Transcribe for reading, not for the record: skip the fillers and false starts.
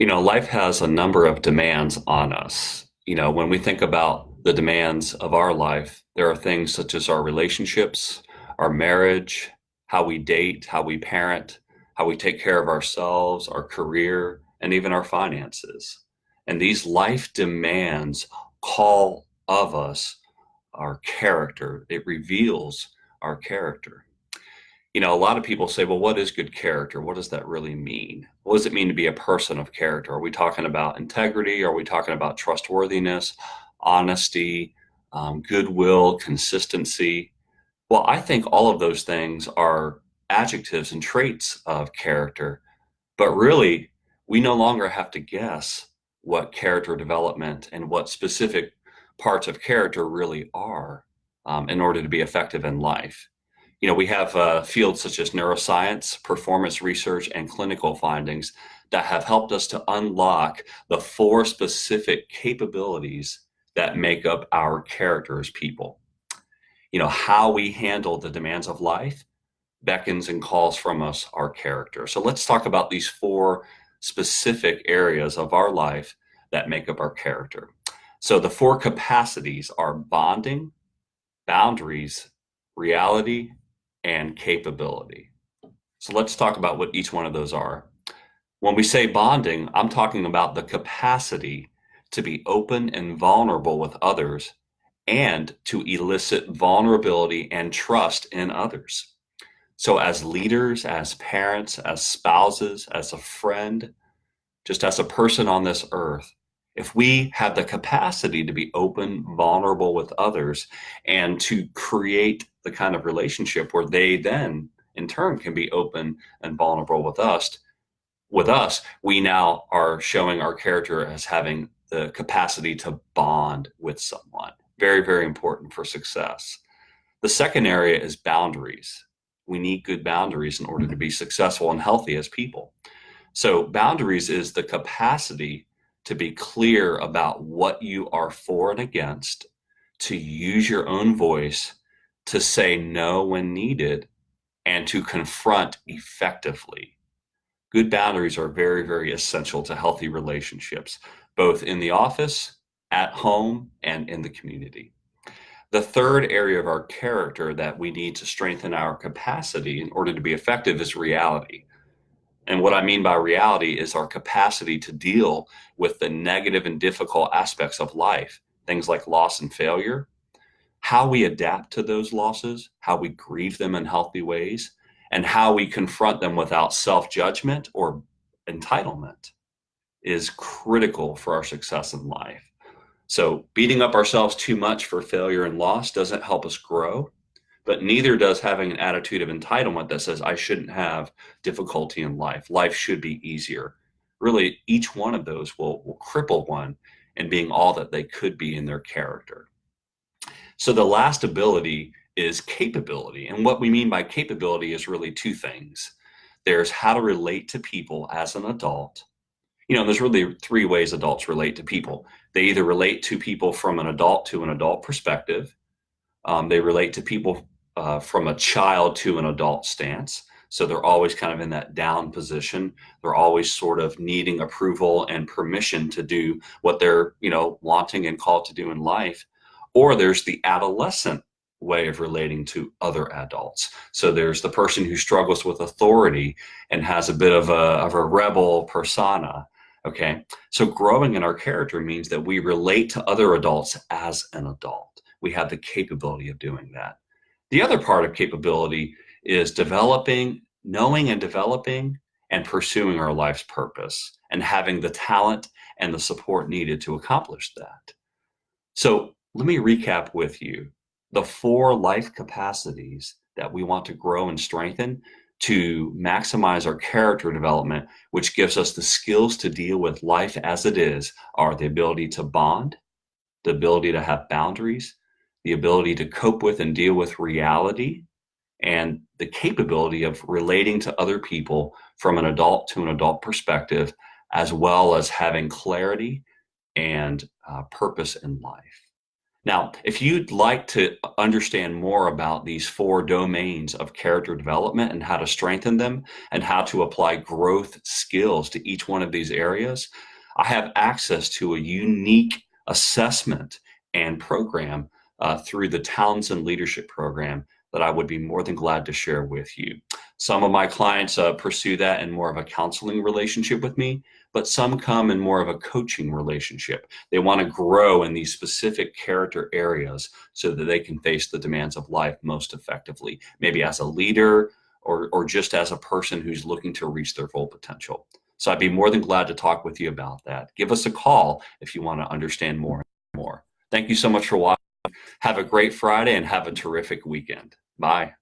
Life has a number of demands on us. When we think about the demands of our life, there are things such as our relationships, our marriage, how we date, how we parent, how we take care of ourselves, our career, and even our finances. And these life demands call of us our character. It reveals our character. A lot of people say, well, what is good character? What does that really mean? What does it mean to be a person of character? Are we talking about integrity? Are we talking about trustworthiness, honesty, goodwill, consistency? Well, I think all of those things are adjectives and traits of character, but really, we no longer have to guess what character development and what specific parts of character really are in order to be effective in life. We have fields such as neuroscience, performance research, and clinical findings that have helped us to unlock the four specific capabilities that make up our character as people. How we handle the demands of life beckons and calls from us our character. So let's talk about these four specific areas of our life that make up our character. So the four capacities are bonding, boundaries, reality, and capability. So let's talk about what each one of those are. When we say bonding, I'm talking about the capacity to be open and vulnerable with others and to elicit vulnerability and trust in others. So as leaders, as parents, as spouses, as a friend, just as a person on this earth, if we have the capacity to be open, vulnerable with others, and to create the kind of relationship where they then, in turn, can be open and vulnerable with us, we now are showing our character as having the capacity to bond with someone. Very, very important for success. The second area is boundaries. We need good boundaries in order to be successful and healthy as people. So boundaries is the capacity to be clear about what you are for and against, to use your own voice, to say no when needed, and to confront effectively. Good boundaries are very, very essential to healthy relationships, both in the office, at home, and in the community. The third area of our character that we need to strengthen our capacity in order to be effective is reality. And what I mean by reality is our capacity to deal with the negative and difficult aspects of life, things like loss and failure, how we adapt to those losses, how we grieve them in healthy ways, and how we confront them without self-judgment or entitlement is critical for our success in life. So beating up ourselves too much for failure and loss doesn't help us grow, but neither does having an attitude of entitlement that says, I shouldn't have difficulty in life. Life should be easier. Really, each one of those will cripple one in being all that they could be in their character. So the last ability is capability. And what we mean by capability is really two things. There's how to relate to people as an adult. There's really three ways adults relate to people. They either relate to people from an adult to an adult perspective. They relate to people from a child to an adult stance. So they're always kind of in that down position. They're always sort of needing approval and permission to do what they're, wanting and called to do in life. Or there's the adolescent way of relating to other adults. So there's the person who struggles with authority and has a bit of a rebel persona. Okay. So growing in our character means that we relate to other adults as an adult. We have the capability of doing that. The other part of capability is knowing and developing and pursuing our life's purpose and having the talent and the support needed to accomplish that. So let me recap with you the four life capacities that we want to grow and strengthen to maximize our character development, which gives us the skills to deal with life as it is, are the ability to bond, the ability to have boundaries, the ability to cope with and deal with reality, and the capability of relating to other people from an adult to an adult perspective, as well as having clarity and purpose in life. Now, if you'd like to understand more about these four domains of character development and how to strengthen them and how to apply growth skills to each one of these areas, I have access to a unique assessment and program through the Townsend Leadership Program that I would be more than glad to share with you. Some of my clients pursue that in more of a counseling relationship with me, but some come in more of a coaching relationship. They want to grow in these specific character areas so that they can face the demands of life most effectively, maybe as a leader or just as a person who's looking to reach their full potential. So I'd be more than glad to talk with you about that. Give us a call if you want to understand more and more. Thank you so much for watching. Have a great Friday and have a terrific weekend. Bye.